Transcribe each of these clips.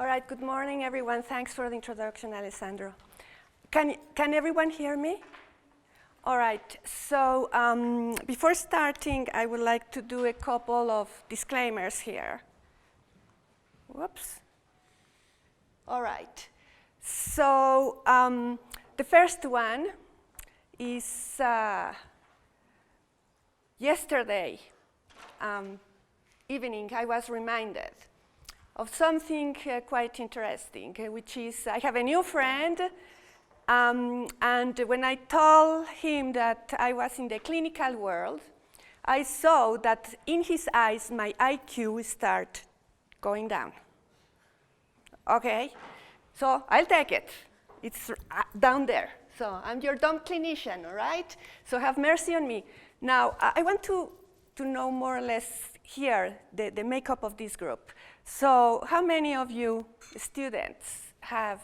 All right, good morning, everyone. Thanks for the introduction, Alessandro. Can everyone hear me? All right, so before starting, I would like to do a couple of disclaimers here. Whoops. All right, so the first one is yesterday evening, I was reminded of something quite interesting, which is I have a new friend, and when I told him that I was in the clinical world, I saw that in his eyes my IQ started going down. Okay, so I'll take it. It's down there. So I'm your dumb clinician, all right? So have mercy on me. Now, I want to know more or less here the makeup of this group. So how many of you students have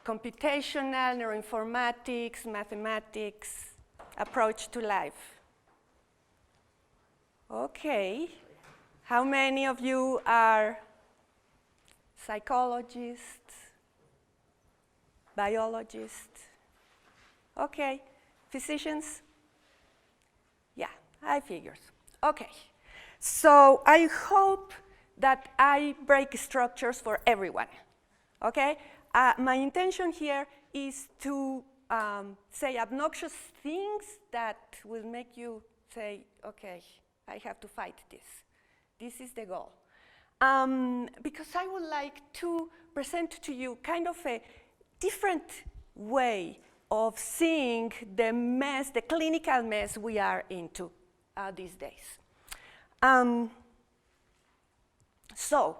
computational, neuroinformatics, mathematics approach to life? Okay. How many of you are psychologists, biologists? Okay. Physicians? Yeah, I figured. Okay. So I hope that I break structures for everyone, okay? My intention here is to say obnoxious things that will make you say, okay, I have to fight this. This is the goal. Because I would like to present to you kind of a different way of seeing the mess, the clinical mess we are into these days. So,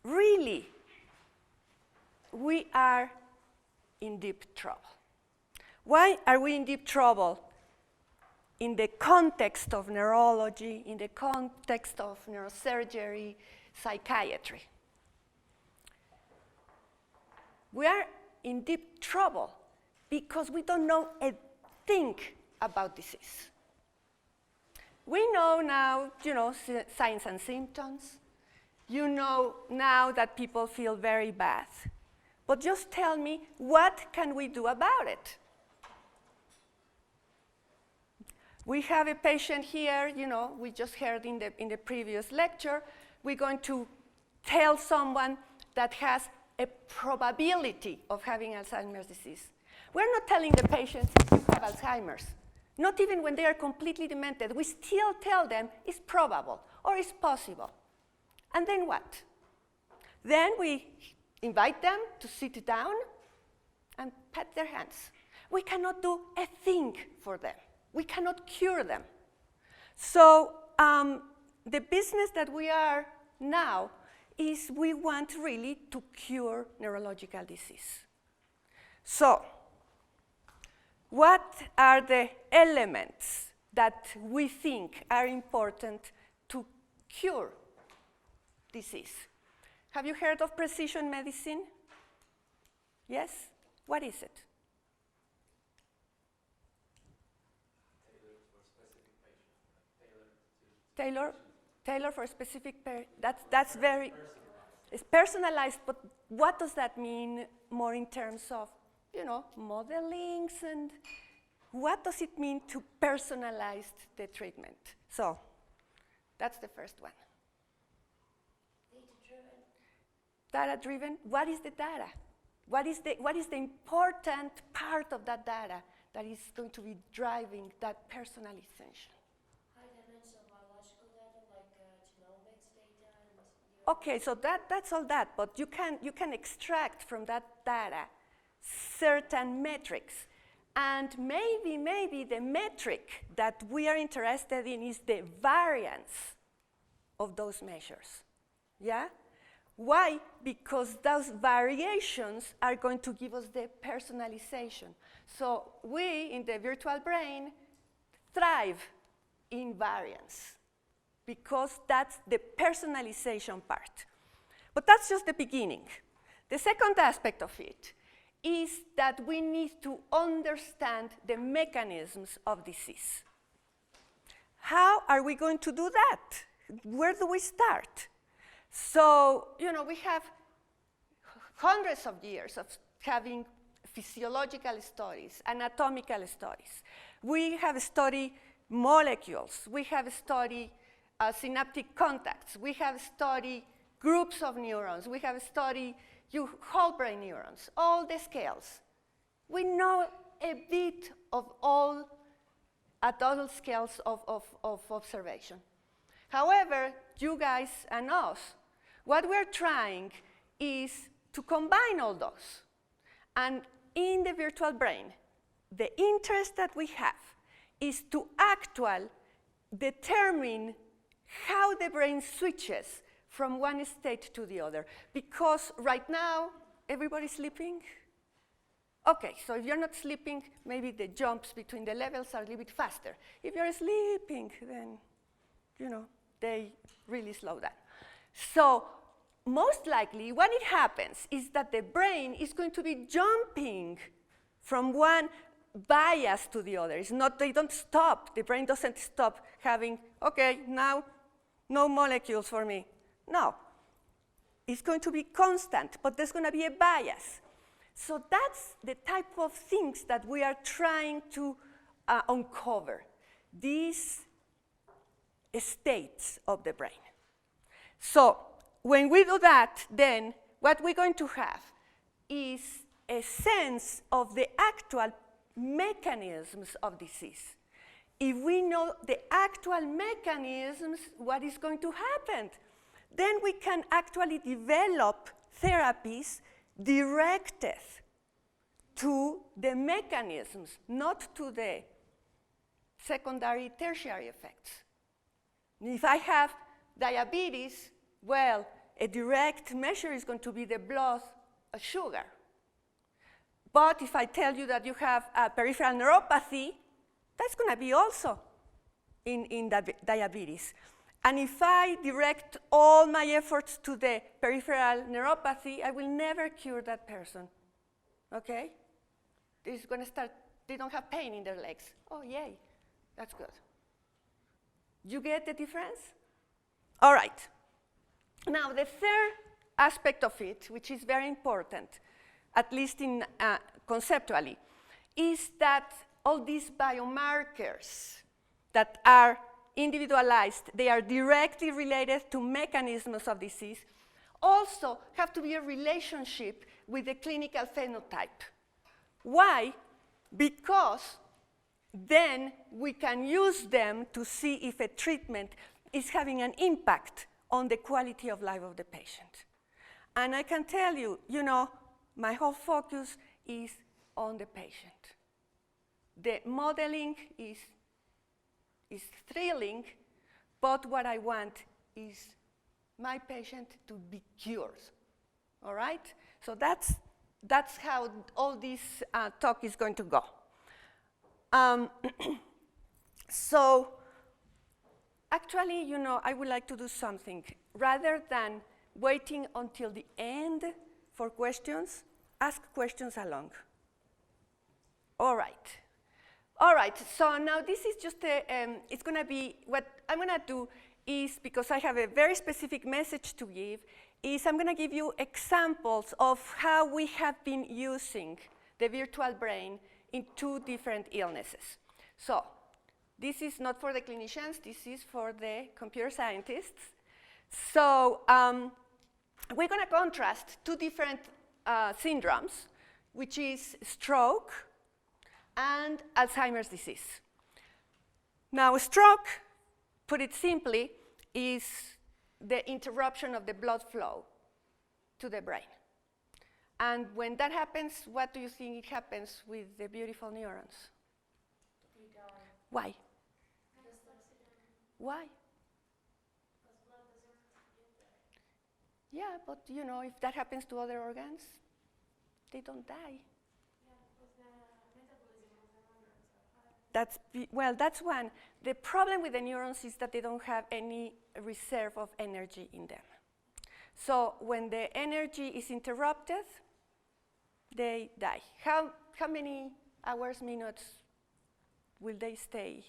really, we are in deep trouble. Why are we in deep trouble? In the context of neurology, in the context of neurosurgery, psychiatry. We are in deep trouble because we don't know a thing about disease. We know now, signs and symptoms. You know now that people feel very bad. But just tell me, what can we do about it? We have a patient here, we just heard in the previous lecture. We're going to tell someone that has a probability of having Alzheimer's disease. We're not telling the patients you have Alzheimer's. Not even when they are completely demented. We still tell them it's probable or it's possible. And then what? Then we invite them to sit down and pat their hands. We cannot do a thing for them. We cannot cure them. So the business that we are now is we want really to cure neurological disease. So what are the elements that we think are important to cure disease? Have you heard of precision medicine? Yes? What is it? Tailor for specific patient. That's very, it's personalized, but what does that mean more in terms of, modelings, and what does it mean to personalize the treatment? So, that's the first one. Data-driven. What is the data? What is the important part of that data that is going to be driving that personalization? High-dimensional biological data, like genomics data, and Okay, so that's all that, but you can extract from that data certain metrics, and maybe the metric that we are interested in is the variance of those measures. Yeah. Why? Because those variations are going to give us the personalization. So we, in the virtual brain, thrive in variance because that's the personalization part. But that's just the beginning. The second aspect of it is that we need to understand the mechanisms of disease. How are we going to do that? Where do we start? So, you know, we have hundreds of years of having physiological studies, anatomical studies. We have studied molecules. We have studied synaptic contacts. We have studied groups of neurons. We have studied whole brain neurons, all the scales. We know a bit of all at all scales of observation. However, you guys and us, what we're trying is to combine all those. And in the virtual brain, the interest that we have is to actually determine how the brain switches from one state to the other. Because right now, everybody's sleeping. Okay, so if you're not sleeping, maybe the jumps between the levels are a little bit faster. If you're sleeping, then, you know, they really slow down. So most likely, when it happens, is that the brain is going to be jumping from one bias to the other. It's not, they don't stop. The brain doesn't stop having, okay, now no molecules for me. No. It's going to be constant, but there's going to be a bias. So that's the type of things that we are trying to uncover, these states of the brain. So when we do that, then what we're going to have is a sense of the actual mechanisms of disease. If we know the actual mechanisms, what is going to happen? Then we can actually develop therapies directed to the mechanisms, not to the secondary, tertiary effects. If I have diabetes, well, a direct measure is going to be the blood sugar. But if I tell you that you have a peripheral neuropathy, that's going to be also in diabetes. And if I direct all my efforts to the peripheral neuropathy, I will never cure that person, okay? It's going to start, they don't have pain in their legs. Oh, yay, that's good. You get the difference? All right. Now, the third aspect of it, which is very important, at least in conceptually, is that all these biomarkers that are individualized, they are directly related to mechanisms of disease, also have to be a relationship with the clinical phenotype. Why? Because then we can use them to see if a treatment is having an impact on the quality of life of the patient. And I can tell you, you know, my whole focus is on the patient. The modeling is thrilling, but what I want is my patient to be cured, all right? So that's how all this talk is going to go. So actually, you know, I would like to do something. Rather than waiting until the end for questions, ask questions along. All right. All right, so now this is just it's going to be, what I'm going to do is, because I have a very specific message to give, is I'm going to give you examples of how we have been using the virtual brain in 2 different illnesses. So this is not for the clinicians, this is for the computer scientists. So we're going to contrast 2 different syndromes, which is stroke and Alzheimer's disease. Now, stroke, put it simply, is the interruption of the blood flow to the brain. And when that happens, what do you think it happens with the beautiful neurons? They die. Why? Why? Because blood doesn't get there. Yeah, but you know, if that happens to other organs, they don't die. That's one. The problem with the neurons is that they don't have any reserve of energy in them. So when the energy is interrupted, they die. How many hours, minutes will they stay?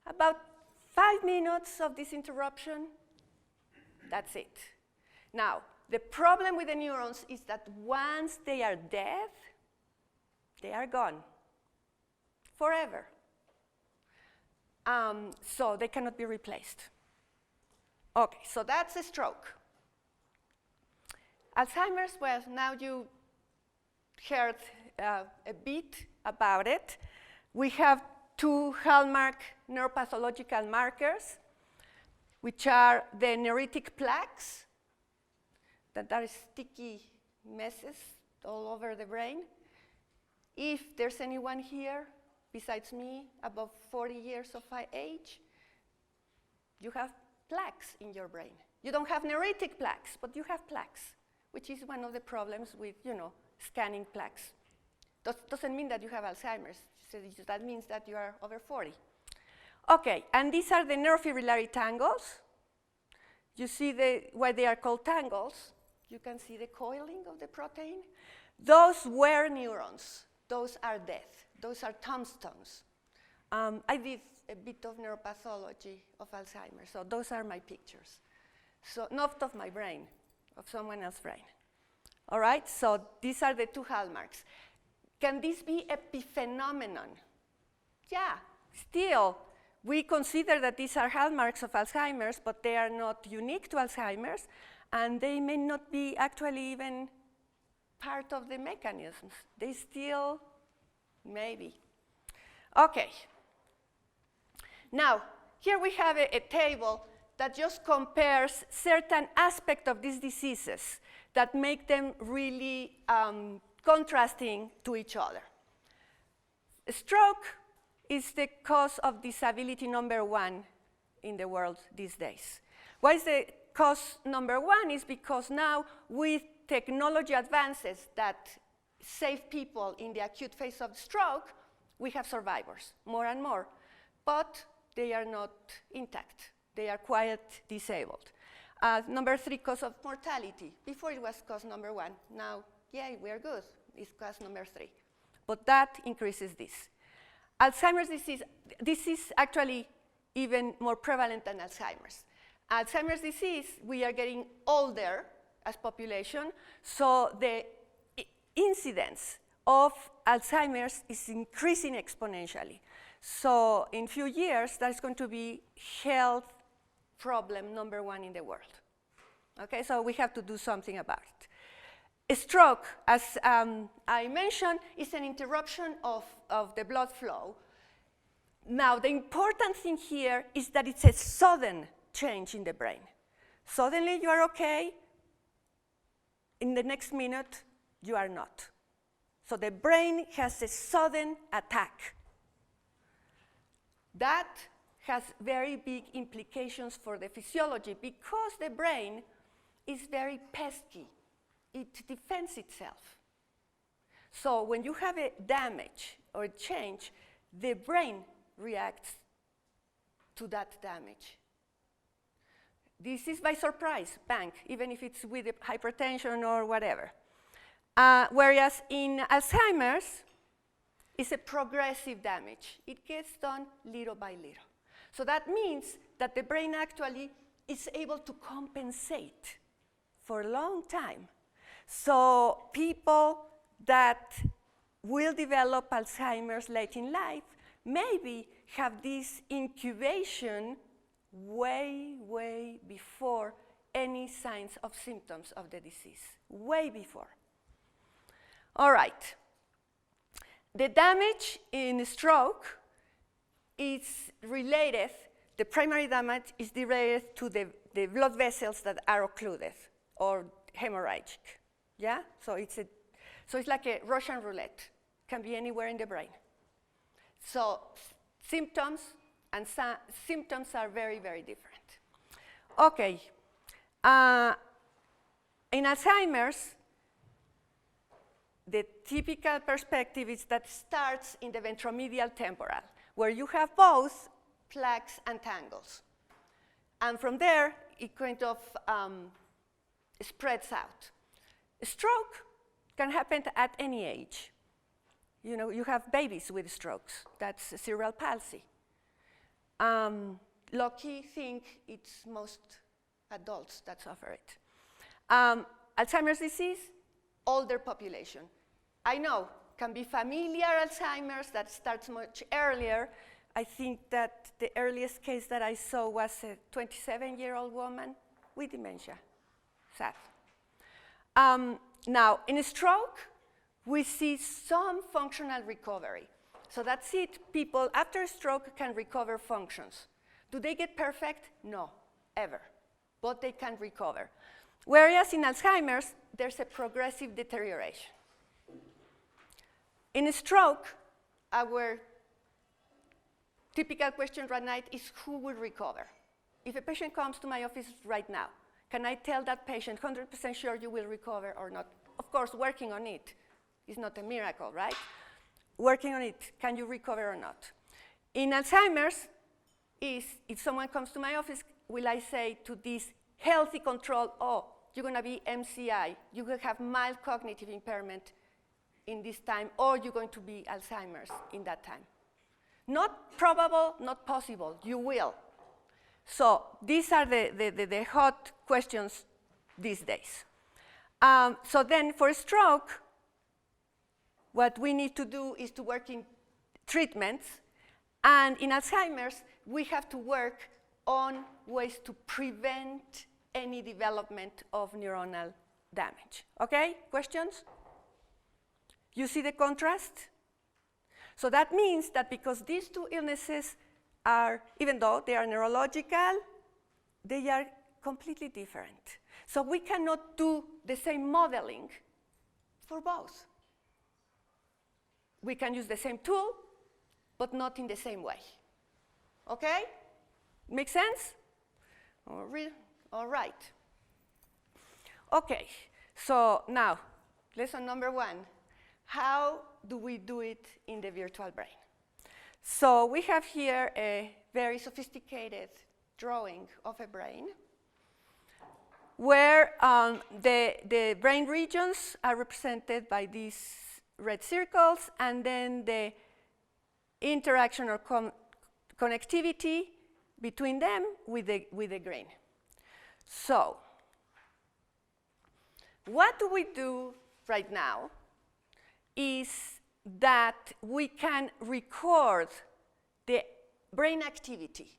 About 5 minutes of this interruption, that's it. Now, the problem with the neurons is that once they are dead, they are gone forever. So they cannot be replaced. Okay, so that's a stroke. Alzheimer's, well, now you heard a bit about it. We have 2 hallmark neuropathological markers, which are the neuritic plaques, that are sticky messes all over the brain. If there's anyone here besides me above 40 years of age, you have plaques in your brain. You don't have neuritic plaques, but you have plaques, which is one of the problems with, scanning plaques. Doesn't mean that you have Alzheimer's. That means that you are over 40. Okay, and these are the neurofibrillary tangles. You see why they are called tangles. You can see the coiling of the protein. Those were neurons. Those are dead. Those are tombstones. I did a bit of neuropathology of Alzheimer's, so those are my pictures. So not of my brain, of someone else's brain. All right, so these are the 2 hallmarks. Can this be epiphenomenon? Yeah, still, we consider that these are hallmarks of Alzheimer's, but they are not unique to Alzheimer's, and they may not be actually even part of the mechanisms. They still, maybe. Okay. Now, here we have a table that just compares certain aspects of these diseases that make them really contrasting to each other. A stroke is the cause of disability #1 in the world these days. Why is the cause #1? Is because now with technology advances that save people in the acute phase of stroke, we have survivors, more and more. But they are not intact. They are quite disabled. #3, cause of mortality. Before it was cause #1. Now, yeah, we're good. It's cause #3. But that increases this. Alzheimer's disease, this is actually even more prevalent than Alzheimer's. Alzheimer's disease, we are getting older as population, so the incidence of Alzheimer's is increasing exponentially. So in few years, that's going to be health problem #1 in the world. Okay, so we have to do something about it. A stroke, as I mentioned, is an interruption of the blood flow. Now, the important thing here is that it's a sudden change in the brain. Suddenly, you are okay. In the next minute, you are not. So the brain has a sudden attack. That has very big implications for the physiology because the brain is very pesky. It defends itself. So when you have a damage or a change, the brain reacts to that damage. This is by surprise, bang, even if it's with hypertension or whatever. Whereas in Alzheimer's, it's a progressive damage. It gets done little by little. So that means that the brain actually is able to compensate for a long time. So people that will develop Alzheimer's late in life maybe have this incubation way, way before any signs of symptoms of the disease, way before. All right. The damage in stroke is related, the primary damage is related to the blood vessels that are occluded or hemorrhagic. Yeah? So it's like a Russian roulette. Can be anywhere in the brain. So symptoms are very, very different. Okay. In Alzheimer's, the typical perspective is that starts in the ventromedial temporal, where you have both plaques and tangles. And from there, it kind of spreads out. A stroke can happen at any age. You know, you have babies with strokes. That's cerebral palsy. lucky thing, it's most adults that suffer it. Alzheimer's disease, older population. I know, can be familiar Alzheimer's that starts much earlier. I think that the earliest case that I saw was a 27-year-old woman with dementia. Sad. Now, in a stroke, we see some functional recovery. So that's it. People after a stroke can recover functions. Do they get perfect? No, ever. But they can recover. Whereas in Alzheimer's, there's a progressive deterioration. In a stroke, our typical question right now is who will recover? If a patient comes to my office right now, can I tell that patient 100% sure you will recover or not? Of course, working on it is not a miracle, right? Working on it, can you recover or not? In Alzheimer's, if someone comes to my office, will I say to this healthy control, oh, you're going to be MCI, you will have mild cognitive impairment in this time, or you're going to be Alzheimer's in that time. Not probable, not possible, you will. So these are the hot questions these days. So then for stroke, what we need to do is to work in treatments. And in Alzheimer's, we have to work on ways to prevent any development of neuronal damage. Okay, questions? You see the contrast? So that means that because these two illnesses are, even though they are neurological, they are completely different. So we cannot do the same modeling for both. We can use the same tool, but not in the same way. Okay? Make sense? All right. Okay, so now, lesson number 1. How do we do it in the virtual brain? So we have here a very sophisticated drawing of a brain where the brain regions are represented by these red circles, and then the interaction or connectivity between them with the green. So what do we do right now is that we can record the brain activity,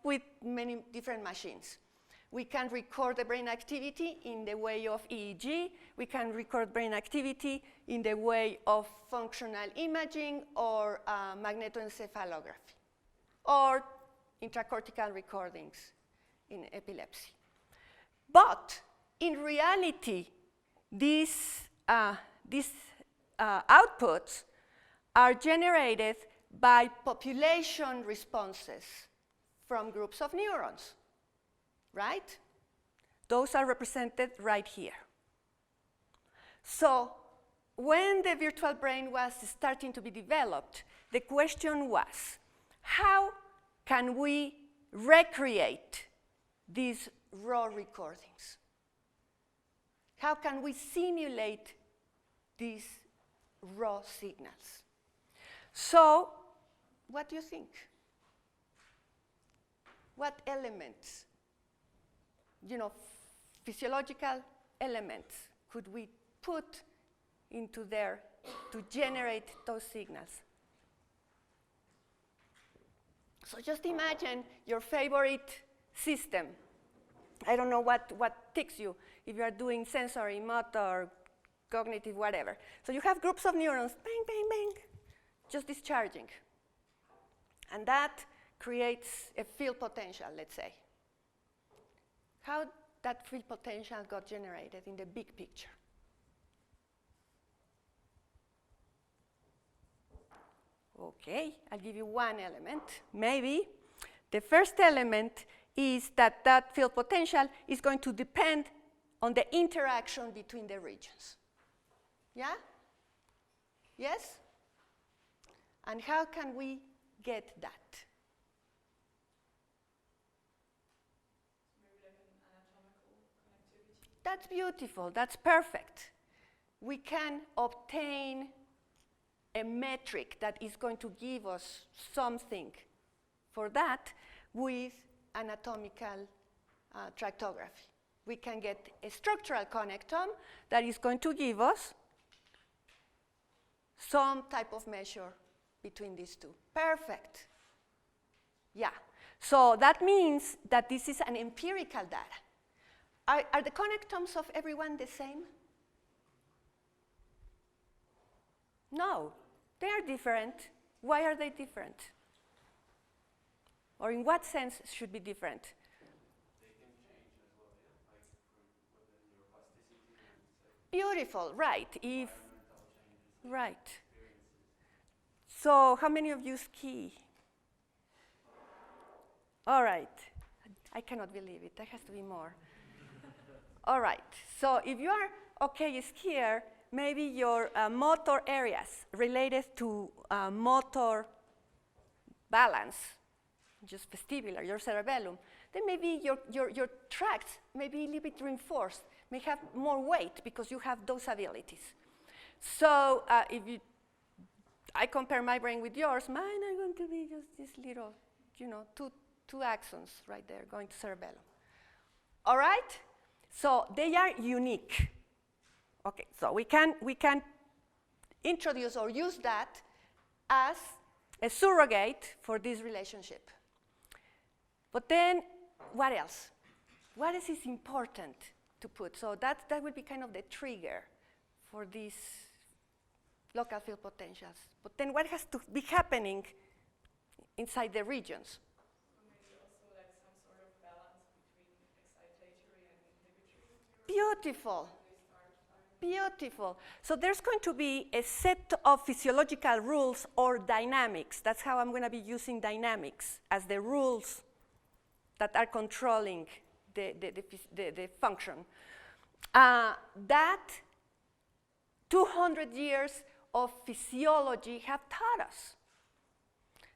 with many different machines. We can record the brain activity in the way of EEG. We can record brain activity in the way of functional imaging or magnetoencephalography, or intracortical recordings in epilepsy. But in reality, these outputs are generated by population responses from groups of neurons, right? Those are represented right here. So when the virtual brain was starting to be developed, the question was, how can we recreate these raw recordings? How can we simulate these raw signals? So, what do you think? What elements, physiological elements could we put into there to generate those signals? So just imagine your favorite system. I don't know what ticks you, if you are doing sensory, motor, cognitive, whatever. So you have groups of neurons, bang, bang, bang, just discharging. And that creates a field potential, let's say. How that field potential got generated in the big picture? Okay, I'll give you one element, maybe. The first element is that field potential is going to depend on the interaction between the regions. Yeah? Yes? And how can we get that? Maybe like an anatomical connectivity. That's beautiful, that's perfect. We can obtain a metric that is going to give us something for that with anatomical tractography. We can get a structural connectome that is going to give us some type of measure between these two. Perfect. Yeah. So that means that this is an empirical data. Are the connectomes of everyone the same? No. They are different. Why are they different? Or in what sense should be different? They can change as well, yeah? Like from within neuroplasticity and say, Beautiful, right. If environmental changes, right. experiences. So how many of you ski? All right. I cannot believe it. There has to be more. All right. So if you are okay skier, maybe your motor areas related to motor balance, just vestibular, your cerebellum, then maybe your tracts may be a little bit reinforced, may have more weight because you have those abilities. So if I compare my brain with yours, mine are going to be just this little, two axons right there going to cerebellum. All right? So they are unique. Okay, so we can introduce or use that as a surrogate for this relationship. But then, what else? What else is important to put? So that would be kind of the trigger for these local field potentials. But then what has to be happening inside the regions? So maybe also like some sort of balance between excitatory and inhibitory. Beautiful. Beautiful. So there's going to be a set of physiological rules or dynamics. That's how I'm going to be using dynamics as the rules that are controlling the function. That 200 years of physiology have taught us.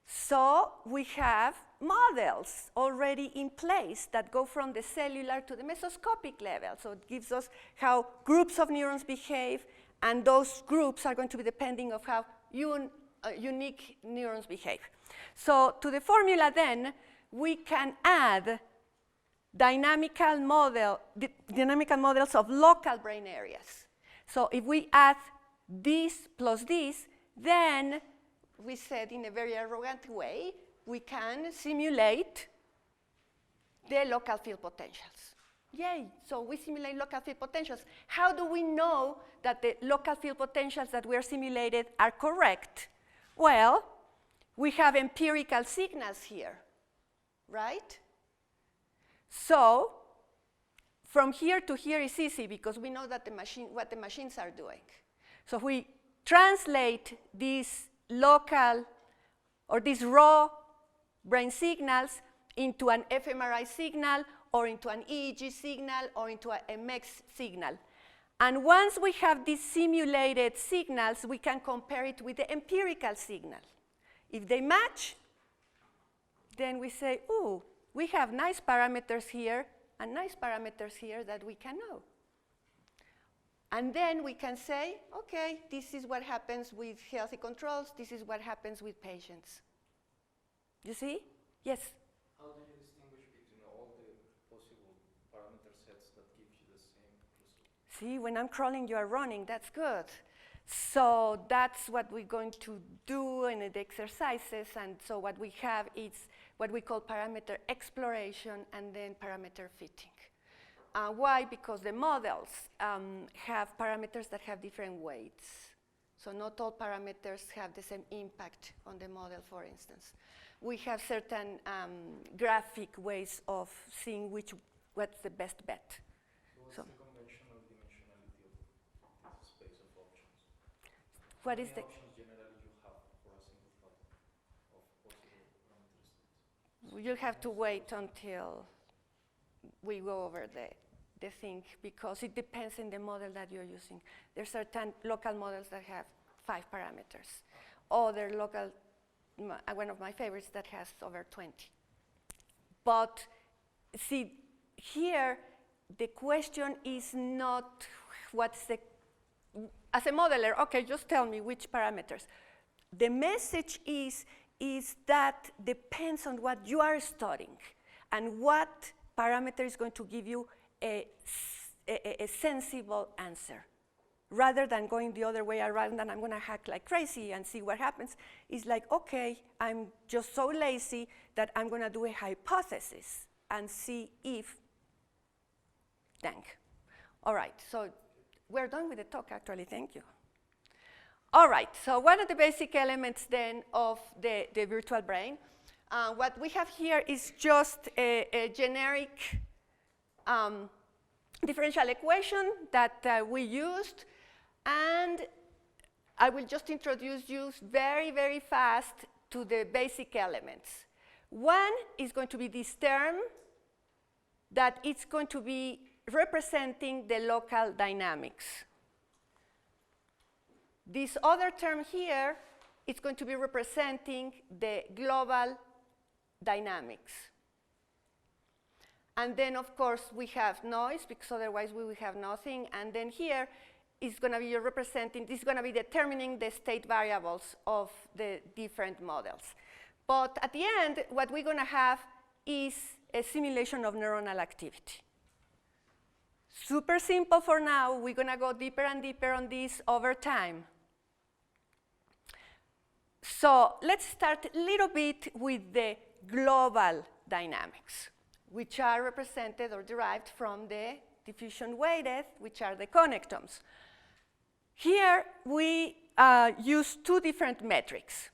So we have models already in place that go from the cellular to the mesoscopic level. So it gives us how groups of neurons behave, and those groups are going to be depending on how unique neurons behave. So to the formula then, we can add dynamical models of local brain areas. So if we add this plus this, then we said in a very arrogant way, we can simulate the local field potentials. Yay, so we simulate local field potentials. How do we know that the local field potentials that we are simulated are correct? Well, we have empirical signals here, right? So from here to here is easy because we know that what the machines are doing. So we translate these local or these raw brain signals into an fMRI signal or into an EEG signal or into a MEX signal. And once we have these simulated signals, we can compare it with the empirical signal. If they match, then we say, ooh, we have nice parameters here and nice parameters here that we can know. And then we can say, okay, this is what happens with healthy controls, this is what happens with patients. You see? Yes? How do you distinguish between all the possible parameter sets that give you the same result? See, when I'm crawling, you are running, that's good. So that's what we're going to do in the exercises, and so what we have is what we call parameter exploration and then parameter fitting. Why? Because the models have parameters that have different weights. So not all parameters have the same impact on the model, for instance. We have certain graphic ways of seeing what's the best bet. So what's the conventional dimensionality of this space of options? What How is many the options generally you have for a single pattern of possible parameter states? You'll have to wait until we go over the thing, because it depends on the model that you're using. There are certain local models that have 5 parameters. Other local, one of my favorites that has over 20. But see, here the question is not what's the, as a modeler, okay, just tell me which parameters. The message is is that depends on what you are studying and what parameter is going to give you a sensible answer. Rather than going the other way around and I'm going to hack like crazy and see what happens, it's like, okay, I'm just so lazy that I'm going to do a hypothesis and see if, dang. All right, so we're done with the talk, actually, thank you. All right, so what are the basic elements then of the virtual brain? What we have here is just a generic differential equation that we used. And I will just introduce you very, very fast to the basic elements. One is going to be this term that it's going to be representing the local dynamics. This other term here is going to be representing the global dynamics. And then, of course, we have noise, because otherwise we will have nothing. And then here, is going to be representing, this is going to be determining the state variables of the different models. But at the end, what we're going to have is a simulation of neuronal activity. Super simple for now. We're going to go deeper and deeper on this over time. So let's start a little bit with the global dynamics, which are represented or derived from the diffusion weighted, which are the connectomes. Here, we use two different metrics.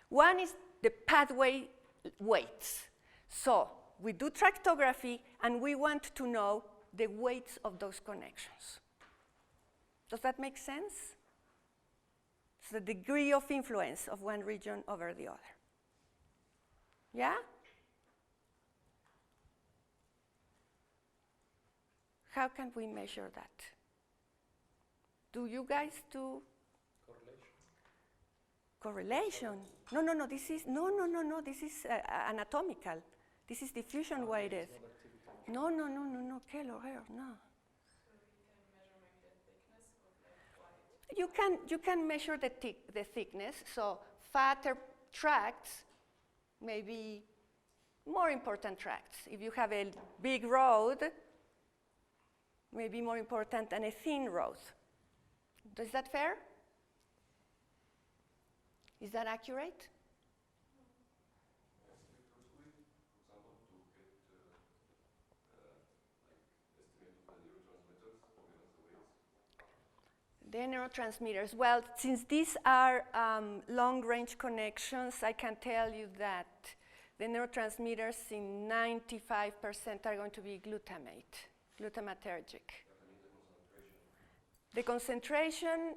One is the pathway weights. So we do tractography, and we want to know the weights of those connections. Does that make sense? It's the degree of influence of one region over the other. Yeah? How can we measure that? Do you guys do correlation? No, this is, no, this is anatomical. This is diffusion weighted. No, qué horror, no. So we can measure maybe the thickness of like white. You can measure the thickness, so fatter tracts may be more important tracts. If you have a big road, may be more important than a thin road. Is that fair? Is that accurate? The neurotransmitters. Well, since these are long-range connections, I can tell you that the neurotransmitters in 95% are going to be glutamatergic. The concentration,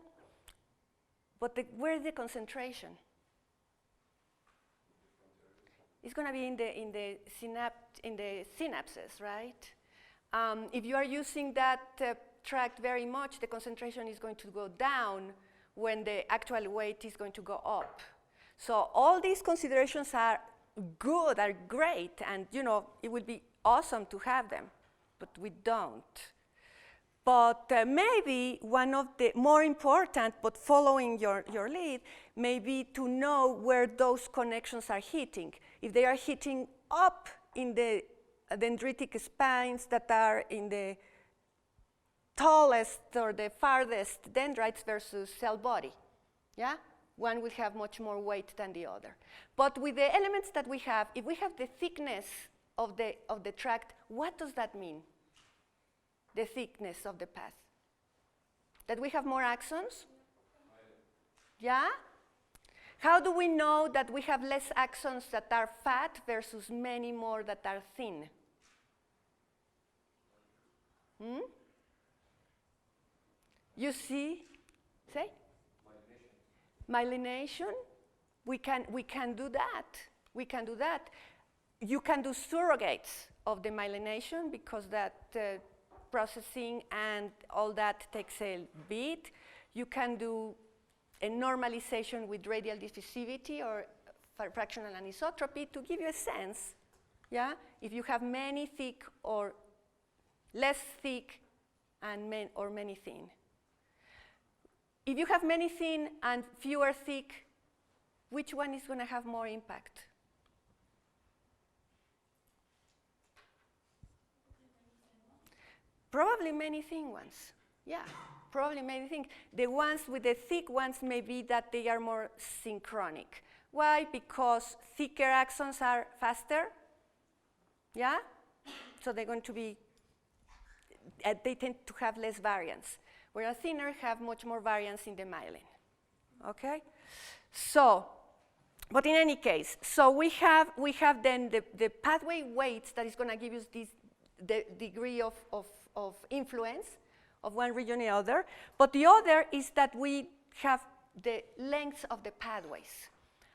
but where is the concentration? It's going to be in the synapses, right? If you are using that tract very much, the concentration is going to go down when the actual weight is going to go up. So all these considerations are good, are great, and it would be awesome to have them, but we don't. But maybe one of the more important, but following your lead, may be to know where those connections are hitting. If they are hitting up in the dendritic spines that are in the tallest or the farthest dendrites versus cell body, yeah? One will have much more weight than the other. But with the elements that we have, if we have the thickness of the tract, what does that mean? The thickness of the path. That we have more axons? Yeah? How do we know that we have less axons that are fat versus many more that are thin? You see? Say? Myelination. We can do that. We can do that. You can do surrogates of the myelination because that processing and all that takes a bit. You can do a normalization with radial diffusivity or fractional anisotropy to give you a sense. Yeah? If you have many thick or less thick and many thin. If you have many thin and fewer thick, which one is going to have more impact? Probably many thin ones. Yeah, probably many things. The ones with the thick ones may be that they are more synchronic. Why? Because thicker axons are faster. Yeah? So they're going to be, they tend to have less variance, whereas thinner have much more variance in the myelin. Okay? So, but in any case, so we have then the pathway weights that is going to give us this, the degree of influence of one region or the other. But the other is that we have the length of the pathways.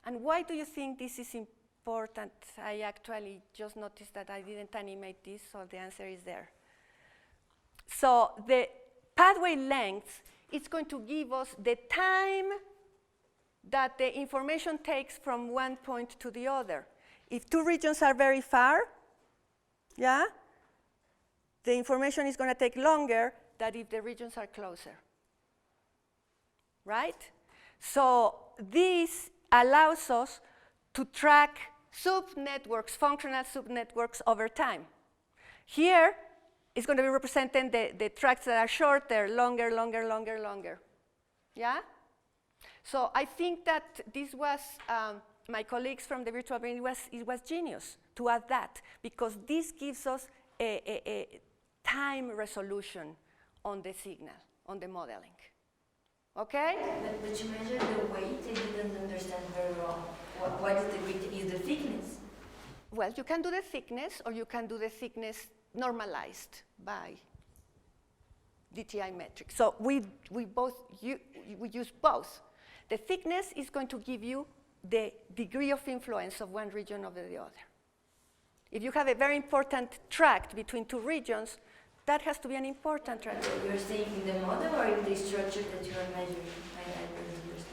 And why do you think this is important? I actually just noticed that I didn't animate this, so the answer is there. So the pathway length is going to give us the time that the information takes from one point to the other. If two regions are very far, yeah, the information is going to take longer than if the regions are closer, right? So this allows us to track subnetworks, functional subnetworks over time. Here, it's going to be representing the tracks that are shorter, longer, longer, longer, longer. Yeah? So I think that this was, my colleagues from the virtual brain, it was genius to add that, because this gives us a time resolution on the signal, on the modeling. Okay? But you measured the weight, I didn't understand very well. What is the weight? Is the thickness? Well, you can do the thickness, or you can do the thickness normalized by DTI metric. So we use both. The thickness is going to give you the degree of influence of one region over the other. If you have a very important tract between two regions, that has to be an important tract. You're saying in the model or in the structure that you are measuring? I don't understand.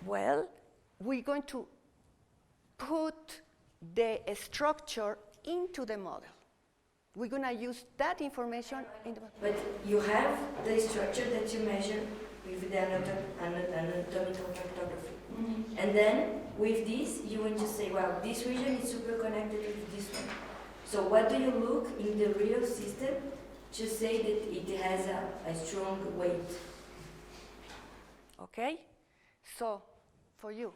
Well, we're going to put the structure into the model. We're going to use that information in the model. But you have the structure that you measure with the anatomical cartography. Mm-hmm. And then with this, you want to say, well, this region is super connected with this one. So what do you look in the real system to say that it has a strong weight? Okay, so for you.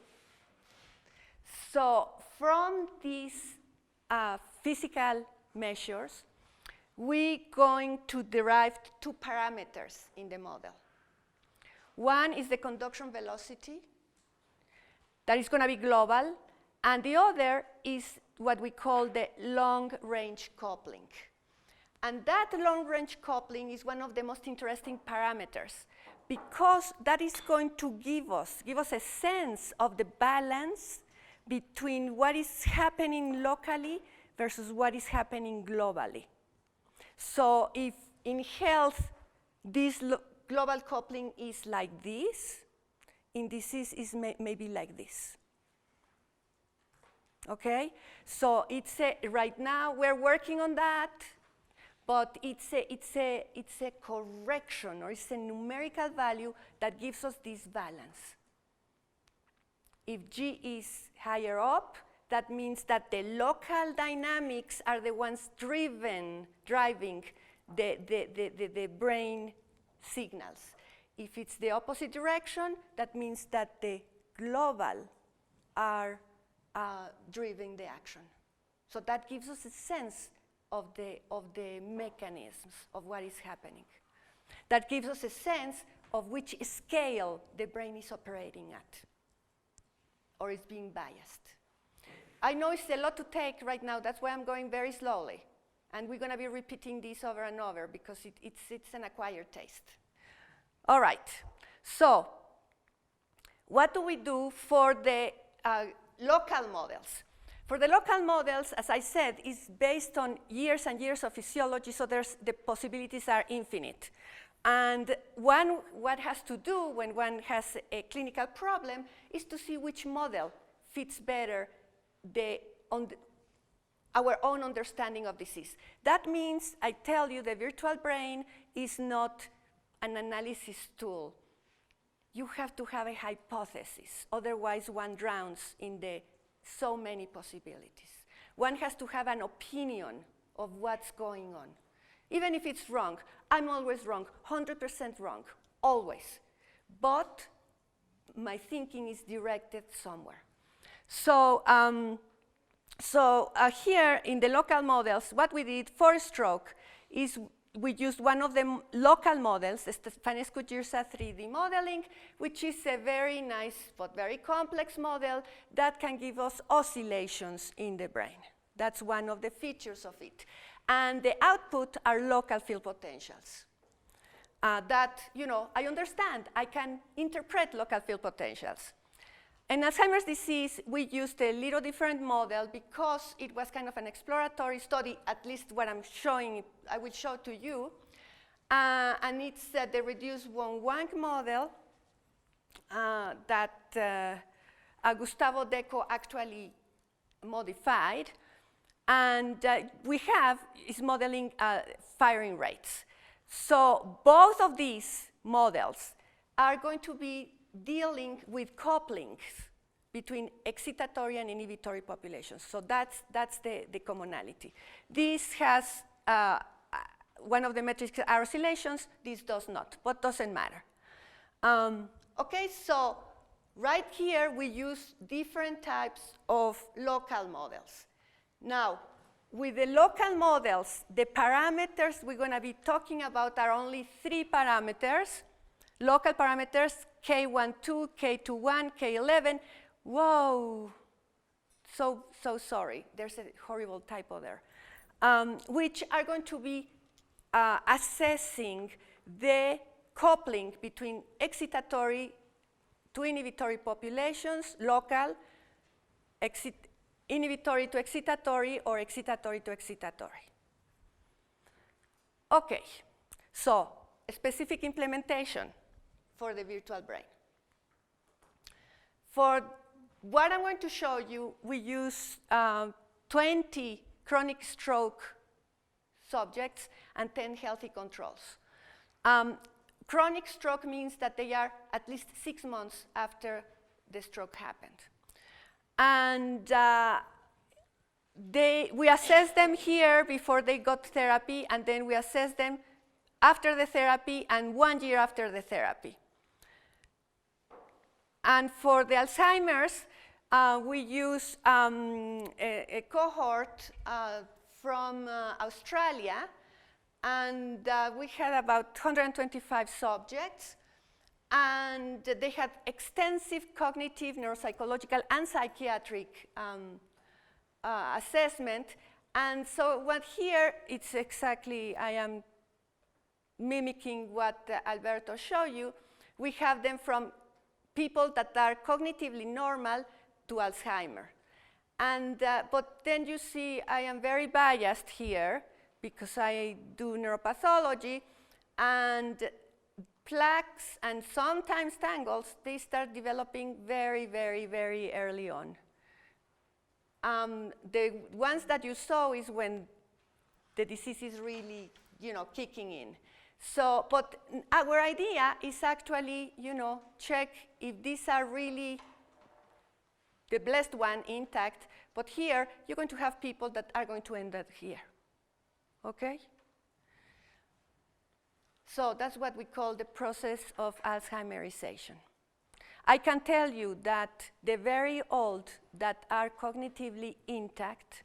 So from these physical measures, we're going to derive two parameters in the model. One is the conduction velocity, that is going to be global, and the other is what we call the long-range coupling. And that long-range coupling is one of the most interesting parameters, because that is going to give us a sense of the balance between what is happening locally versus what is happening globally. So if in health, this global coupling is like this, in disease is maybe like this. Okay? So it's right now we're working on that, but it's a correction, or it's a numerical value that gives us this balance. If G is higher up, that means that the local dynamics are the ones driving the brain signals. If it's the opposite direction, that means that the global are driving the action. So that gives us a sense of the mechanisms of what is happening. That gives us a sense of which scale the brain is operating at, or is being biased. I know it's a lot to take right now, that's why I'm going very slowly. And we're going to be repeating this over and over because it's an acquired taste. All right, so what do we do for the local models? For the local models, as I said, is based on years and years of physiology, so the possibilities are infinite. And what has to do when one has a clinical problem is to see which model fits better our own understanding of disease. That means, I tell you, the virtual brain is not an analysis tool. you have to have a hypothesis. Otherwise, one drowns in the so many possibilities. One has to have an opinion of what's going on. Even if it's wrong, I'm always wrong, 100% wrong, always. But my thinking is directed somewhere. So, here in the local models, what we did for stroke is we used one of the local models, the Stefanescu-Girsa 3D modeling, which is a very nice but very complex model that can give us oscillations in the brain. That's one of the features of it. And the output are local field potentials. That, I understand. I can interpret local field potentials. In Alzheimer's disease, we used a little different model because it was kind of an exploratory study, at least what I'm showing, I will show to you. And it's the reduced von-Wang model that Gustavo Deco actually modified. And we have is modeling firing rates. So both of these models are going to be dealing with couplings between excitatory and inhibitory populations. So that's the commonality. This has one of the metrics are oscillations. This does not, but doesn't matter. Okay, so right here we use different types of local models. Now, with the local models, the parameters we're going to be talking about are only 3 parameters. Local parameters, K12, K21, K11. Whoa, so sorry. There's a horrible typo there. Which are going to be assessing the coupling between excitatory to inhibitory populations, local, inhibitory to excitatory, or excitatory to excitatory. Okay, so a specific implementation for the virtual brain. For what I'm going to show you, we use 20 chronic stroke subjects and 10 healthy controls. Chronic stroke means that they are at least 6 months after the stroke happened. And we assess them here before they got therapy, and then we assess them after the therapy and 1 year after the therapy. And for the Alzheimer's, we use a cohort from Australia, and we had about 125 subjects, and they had extensive cognitive, neuropsychological, and psychiatric assessment. And so what here, it's exactly, I am mimicking what Alberto showed you. We have them from people that are cognitively normal to Alzheimer. And, but then you see I am very biased here because I do neuropathology, and plaques and sometimes tangles, they start developing very, very, very early on. The ones that you saw is when the disease is really, kicking in. So, but our idea is actually, check if these are really the blessed one intact, but here you're going to have people that are going to end up here, okay? So that's what we call the process of Alzheimerization. I can tell you that the very old that are cognitively intact,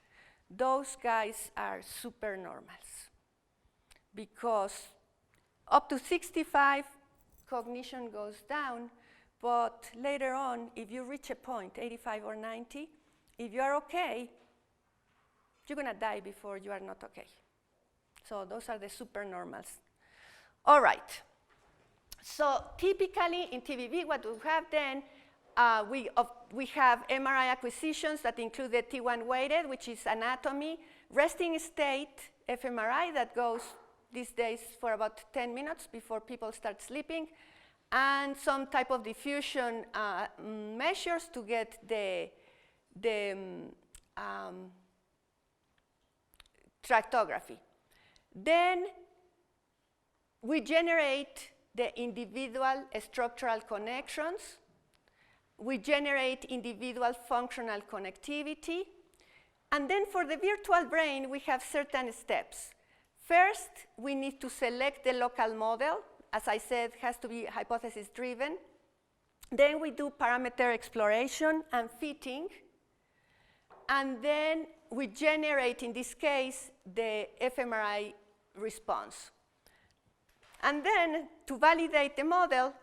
those guys are supernormals, because up to 65, cognition goes down, but later on, if you reach a point, 85 or 90, if you are okay, you're going to die before you are not okay. So those are the supernormals. All right. So typically in TBV, what we have then, we have MRI acquisitions that include the T1 weighted, which is anatomy, resting state fMRI that goes these days for about 10 minutes before people start sleeping, and some type of diffusion measures to get the tractography. Then we generate the individual structural connections. We generate individual functional connectivity. And then for the virtual brain, we have certain steps. First, we need to select the local model. As I said, it has to be hypothesis-driven. Then we do parameter exploration and fitting. And then we generate, in this case, the fMRI response. And then, to validate the model,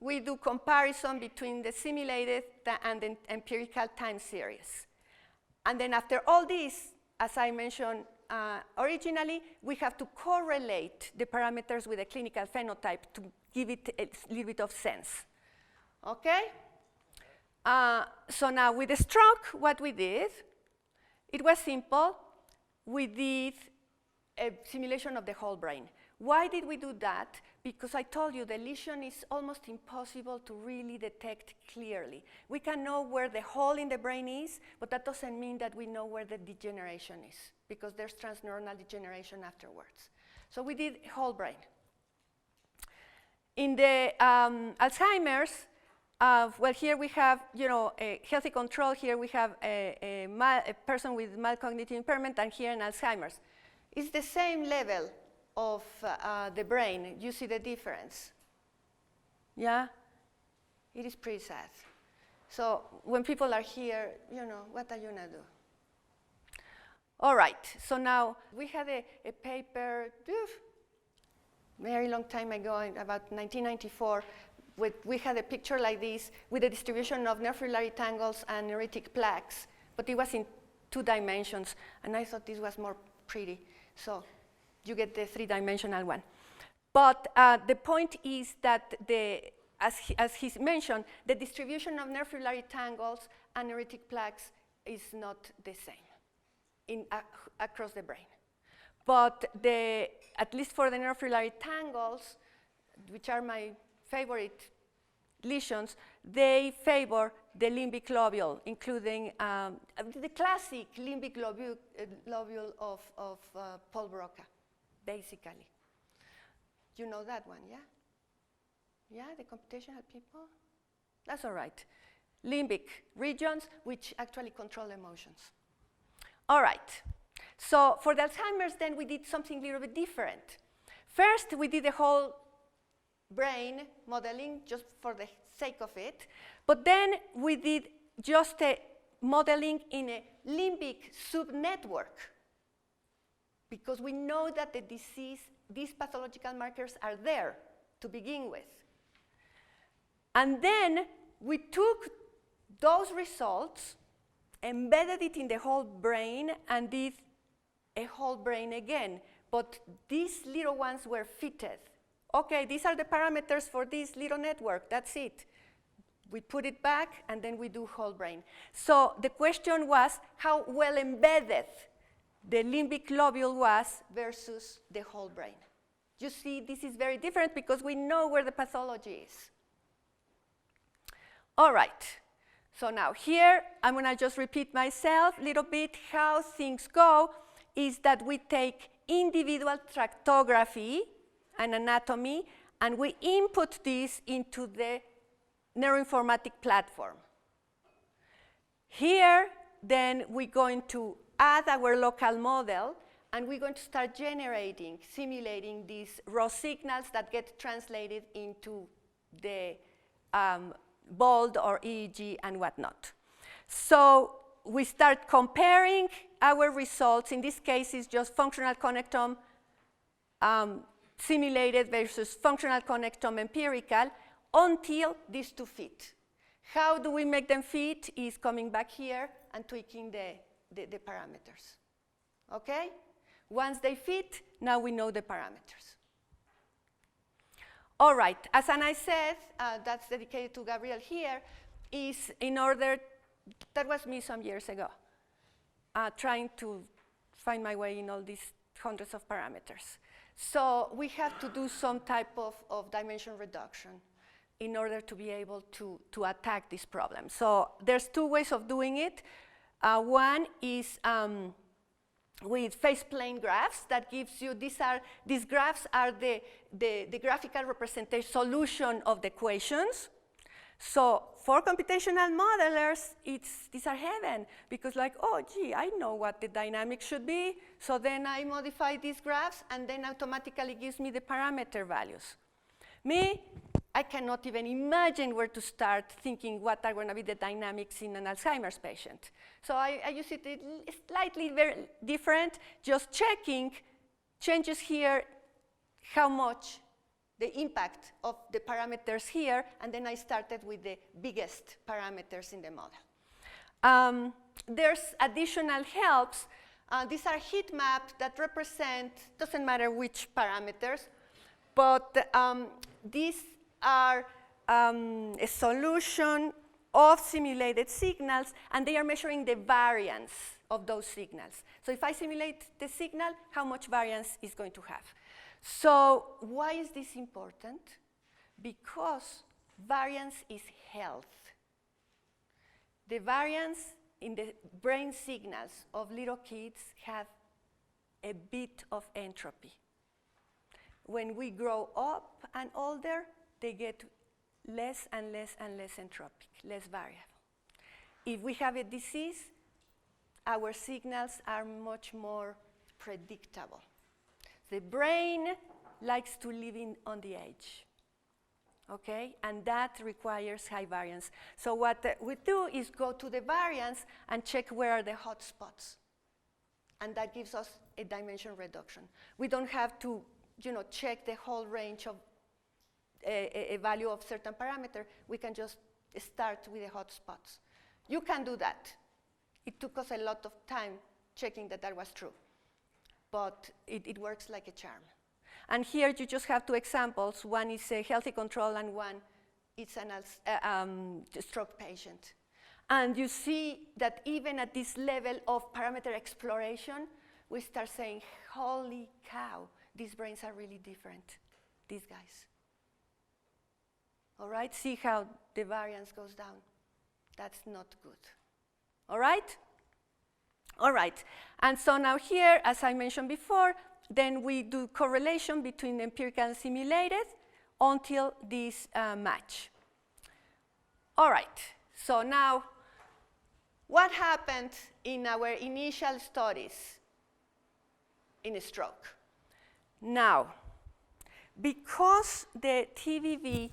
we do comparison between the simulated and the empirical time series. And then after all this, as I mentioned originally, we have to correlate the parameters with the clinical phenotype to give it a little bit of sense. Okay? So now with the stroke, what we did, it was simple. We did a simulation of the whole brain. Why did we do that? Because I told you the lesion is almost impossible to really detect clearly. We can know where the hole in the brain is, but that doesn't mean that we know where the degeneration is, because there's transneuronal degeneration afterwards. So we did whole brain. In the Alzheimer's, well, here we have, a healthy control. Here we have a person with mild cognitive impairment, and here in Alzheimer's. It's the same level of the brain. You see the difference? Yeah? It is pretty sad. So when people are here, what are you going to do? All right, so now we had a paper very long time ago, about 1994, we had a picture like this with the distribution of neurofibrillary tangles and neuritic plaques, but it was in 2 dimensions, and I thought this was more pretty. So you get the 3-dimensional one. But the point is that, as he mentioned, the distribution of neurofibrillary tangles and neuritic plaques is not the same across the brain. But at least for the neurofibrillary tangles, which are my favorite lesions, they favor the limbic lobule, including the classic limbic lobule of Paul Broca, basically. You know that one, yeah? Yeah, the computational people? That's all right. Limbic regions, which actually control emotions. All right. So for the Alzheimer's, then we did something a little bit different. First, we did the whole brain modeling just for the sake of it. But then we did just a modeling in a limbic subnetwork, because we know that the disease, these pathological markers are there to begin with. And then we took those results, embedded it in the whole brain, and did a whole brain again. But these little ones were fitted. Okay, these are the parameters for this little network, that's it. We put it back, and then we do whole brain. So the question was how well embedded the limbic lobule was versus the whole brain. You see, this is very different because we know where the pathology is. All right, so now here, I'm gonna just repeat myself a little bit. How things go is that we take individual tractography and anatomy, and we input this into the NeuroInformatic Platform. Here, then, we're going to add our local model, and we're going to start generating, simulating these raw signals that get translated into the BOLD or EEG and whatnot. So we start comparing our results. In this case, it's just functional connectome simulated versus functional connectome empirical until these 2 fit. How do we make them fit is coming back here and tweaking the parameters. Okay? Once they fit, now we know the parameters. All right, as Ana said, that's dedicated to Gabriel here, is in order, that was me some years ago, trying to find my way in all these hundreds of parameters. So we have to do some type of dimension reduction in order to be able to attack this problem. So there's 2 ways of doing it. One is with phase plane graphs that gives you, these graphs are the graphical representation solution of the equations. So for computational modelers, these are heaven, because like, oh, gee, I know what the dynamics should be, so then I modify these graphs, and then automatically gives me the parameter values. Me, I cannot even imagine where to start thinking what are going to be the dynamics in an Alzheimer's patient. So I use it slightly very different, just checking changes here, how much the impact of the parameters here, and then I started with the biggest parameters in the model. There's additional helps. These are heat maps that represent, doesn't matter which parameters, but these are a solution of simulated signals, and they are measuring the variance of those signals. So if I simulate the signal, how much variance is going to have? So why is this important? Because variance is health. The variance in the brain signals of little kids have a bit of entropy. When we grow up and older, they get less and less and less entropic, less variable. If we have a disease, our signals are much more predictable. The brain likes to live on the edge, okay? And that requires high variance. So what we do is go to the variance and check where are the hot spots. And that gives us a dimension reduction. We don't have to, check the whole range of a value of certain parameter. We can just start with the hot spots. You can do that. It took us a lot of time checking that that was true. But it works like a charm. And here you just have two examples. One is a healthy control, and one is a stroke patient. And you see that even at this level of parameter exploration, we start saying, holy cow, these brains are really different, these guys. All right, see how the variance goes down. That's not good. All right? All right, and so now here, as I mentioned before, then we do correlation between empirical and simulated until these match. All right, so now what happened in our initial studies in a stroke? Now, because the TVV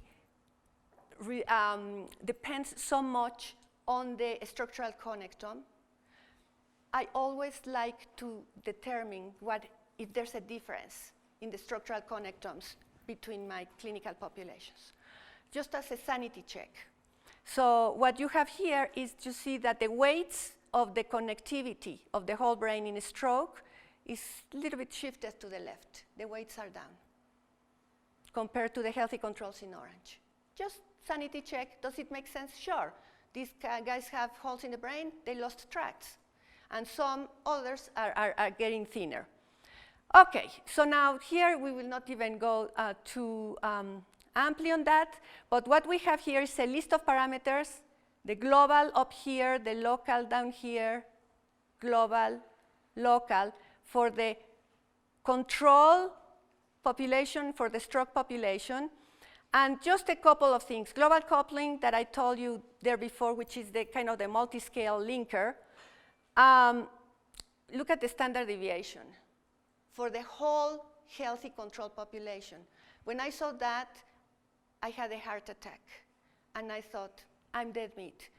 depends so much on the structural connectome, I always like to determine if there's a difference in the structural connectomes between my clinical populations, just as a sanity check. So what you have here is to see that the weights of the connectivity of the whole brain in a stroke is a little bit shifted to the left. The weights are down compared to the healthy controls in orange. Just sanity check, does it make sense? Sure. These guys have holes in the brain, they lost tracts. And some others are getting thinner. Okay, so now here we will not even go too amply on that, but what we have here is a list of parameters, the global up here, the local down here, global, local, for the control population, for the stroke population, and just a couple of things. Global coupling that I told you there before, which is the kind of the multi-scale linker. Look at the standard deviation for the whole healthy control population. When I saw that, I had a heart attack. And I thought, I'm dead meat.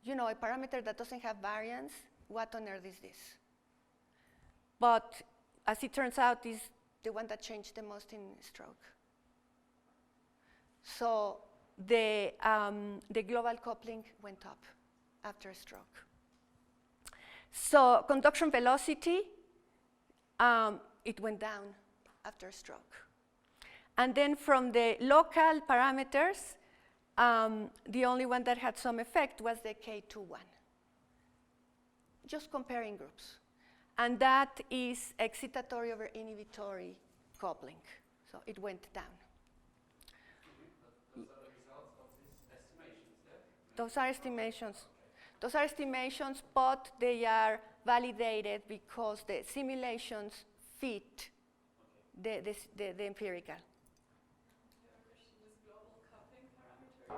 A parameter that doesn't have variance, what on earth is this? But as it turns out, is the one that changed the most in stroke. So the global coupling went up after a stroke. So conduction velocity, it went down after a stroke. And then from the local parameters, the only one that had some effect was the K21. Just comparing groups. And that is excitatory over inhibitory coupling. So it went down. Those are the results of these estimations, yeah? Those are estimations. Those are estimations, but they are validated because the simulations fit the empirical. The other question is global coupling parameter.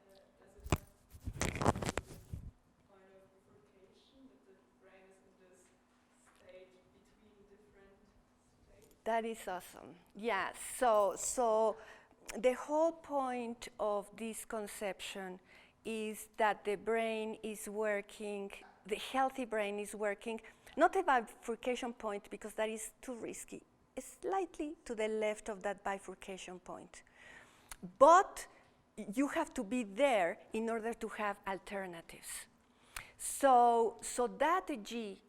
Does it have point of bifurcation that the brain is in this state between different states? That is awesome. Yeah, so the whole point of this conception is that the brain is working, the healthy brain is working, not a bifurcation point because that is too risky. It's slightly to the left of that bifurcation point. But you have to be there in order to have alternatives. So that G,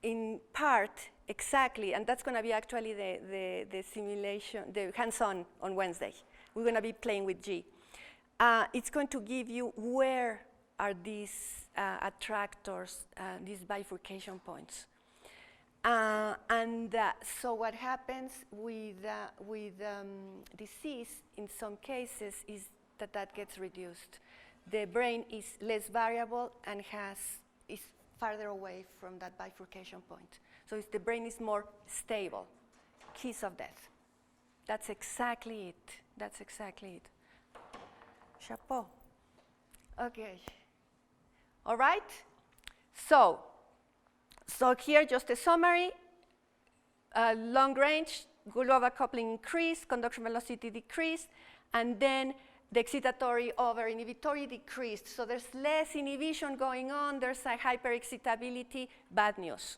in part, exactly, and that's going to be actually the simulation, the hands-on on Wednesday. We're going to be playing with G. It's going to give you where are these attractors, these bifurcation points. So what happens with disease in some cases is that gets reduced. The brain is less variable and is farther away from that bifurcation point. So the brain is more stable. Kiss of death. That's exactly it. That's exactly it. Chapeau. Okay. All right. So here just a summary. Long range, global coupling increased, conduction velocity decreased, and then the excitatory over inhibitory decreased. So there's less inhibition going on. There's a hyperexcitability. Bad news.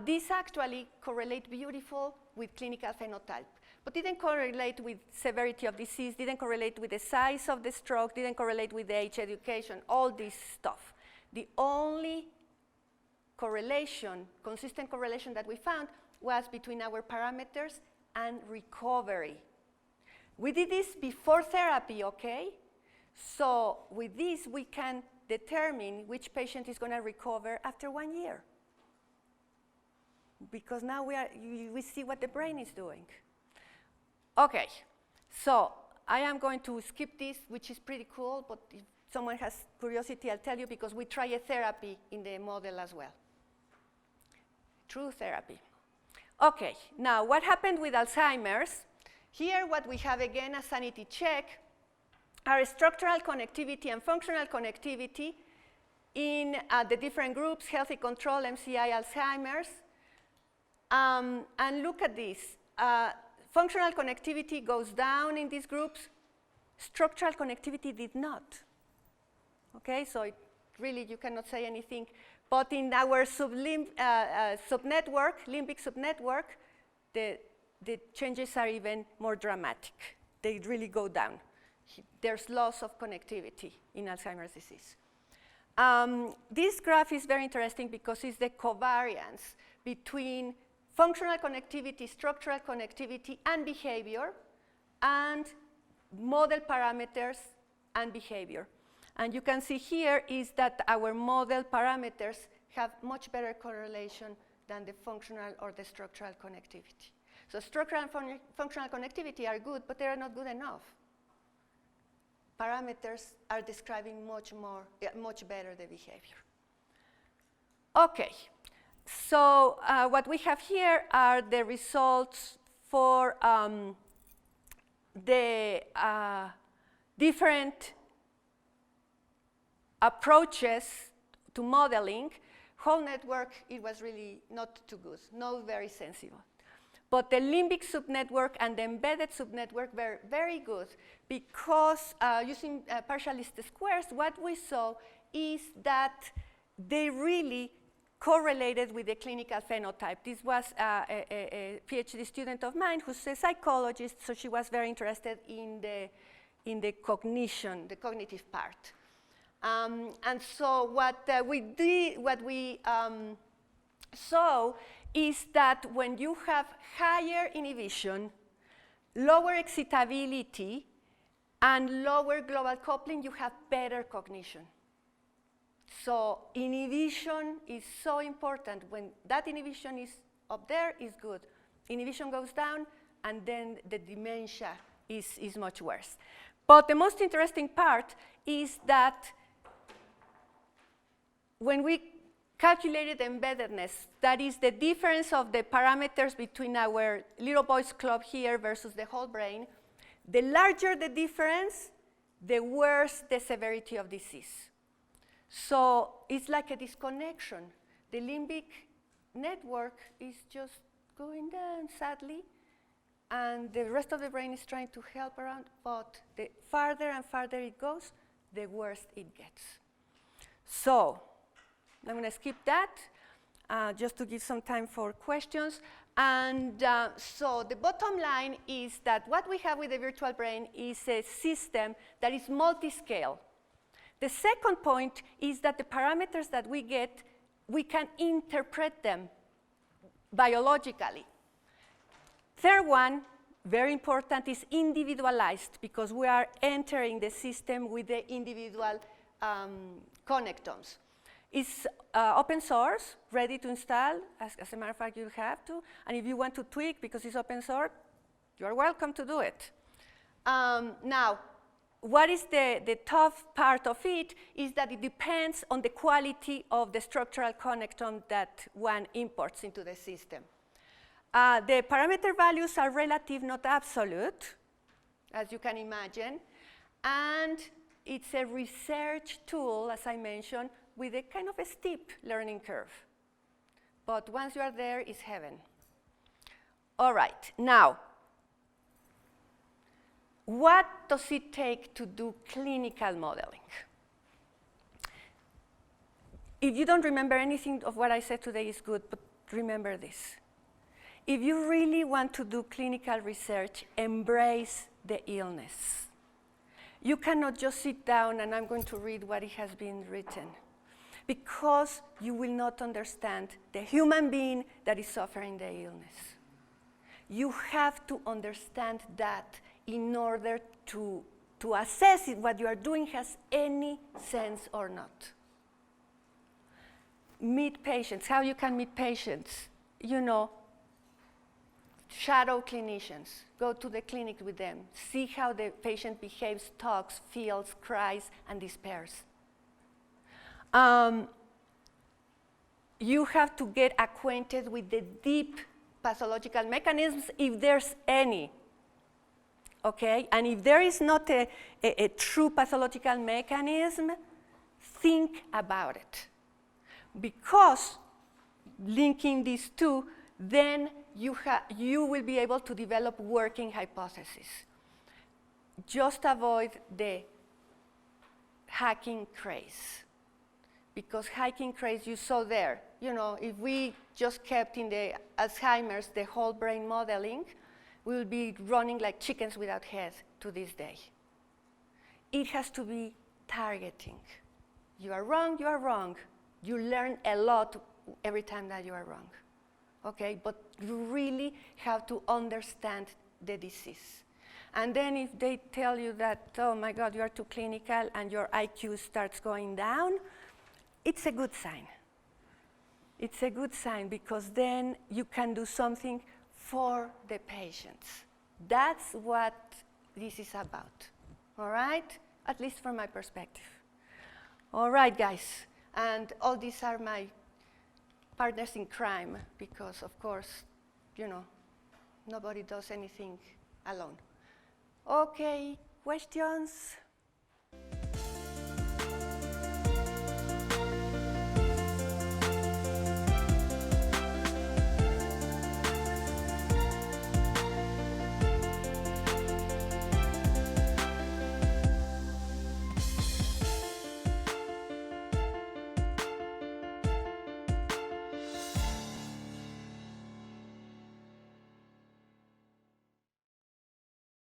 These actually correlate beautiful with clinical phenotype, but didn't correlate with severity of disease, didn't correlate with the size of the stroke, didn't correlate with age, education, all this stuff. The only correlation, consistent correlation that we found was between our parameters and recovery. We did this before therapy, okay? So with this, we can determine which patient is going to recover after 1 year. Because now we see what the brain is doing. Okay, so I am going to skip this, which is pretty cool, but if someone has curiosity, I'll tell you, because we try a therapy in the model as well. True therapy. Okay, now what happened with Alzheimer's? Here what we have again a sanity check are structural connectivity and functional connectivity in the different groups, healthy control, MCI, Alzheimer's. And look at this. Functional connectivity goes down in these groups. Structural connectivity did not. Okay, so really you cannot say anything. But in our subnetwork, limbic subnetwork, the changes are even more dramatic. They really go down. There's loss of connectivity in Alzheimer's disease. This graph is very interesting because it's the covariance between functional connectivity, structural connectivity, and behavior, and model parameters and behavior. And you can see here is that our model parameters have much better correlation than the functional or the structural connectivity. So structural and functional connectivity are good, but they are not good enough. Parameters are describing much better the behavior. Okay, so what we have here are the results for the different approaches to modeling. Whole network, it was really not too good, not very sensible. But the limbic subnetwork and the embedded subnetwork were very good because using partial least squares, what we saw is that they really correlated with the clinical phenotype. This was a PhD student of mine who's a psychologist, so she was very interested in the cognition, the cognitive part. And so what we saw is that when you have higher inhibition, lower excitability, and lower global coupling, you have better cognition. So inhibition is so important. When that inhibition is up there, is good. Inhibition goes down, and then the dementia is much worse. But the most interesting part is that when we calculated embeddedness, that is the difference of the parameters between our little boys club here versus the whole brain, the larger the difference, the worse the severity of disease. So it's like a disconnection. The limbic network is just going down, sadly, and the rest of the brain is trying to help around, but the farther and farther it goes, the worse it gets. So I'm going to skip that just to give some time for questions. And so the bottom line is that what we have with the virtual brain is a system that is multi-scale. The second point is that the parameters that we get, we can interpret them biologically. Third one, very important, is individualized, because we are entering the system with the individual connectomes. It's open source, ready to install. As a matter of fact, you have to. And if you want to tweak because it's open source, you're welcome to do it. Now, what is the tough part of it is that it depends on the quality of the structural connectome that one imports into the system. The parameter values are relative, not absolute, as you can imagine. And it's a research tool, as I mentioned, with a kind of a steep learning curve. But once you are there, it's heaven. All right, now, what does it take to do clinical modeling? If you don't remember anything of what I said today, is good, but remember this. If you really want to do clinical research, embrace the illness. You cannot just sit down and I'm going to read what it has been written, because you will not understand the human being that is suffering the illness. You have to understand that in order to assess if what you are doing has any sense or not. Meet patients. How you can meet patients? You know, shadow clinicians. Go to the clinic with them. See how the patient behaves, talks, feels, cries, and despairs. You have to get acquainted with the deep pathological mechanisms, if there's any. Okay? And if there is not a true pathological mechanism, think about it. Because linking these two, then you will be able to develop working hypotheses. Just avoid the hacking craze. Because hacking craze you saw there, you know, if we just kept in the Alzheimer's the whole brain modeling, we will be running like chickens without heads to this day. It has to be targeting. You are wrong, you are wrong. You learn a lot every time that you are wrong. Okay, but you really have to understand the disease. And then if they tell you that, oh my God, you are too clinical and your IQ starts going down, it's a good sign. It's a good sign, because then you can do something for the patients. That's what this is about, all right? At least from my perspective. All right, guys, and all these are my partners in crime, because of course, you know, nobody does anything alone. Okay, questions?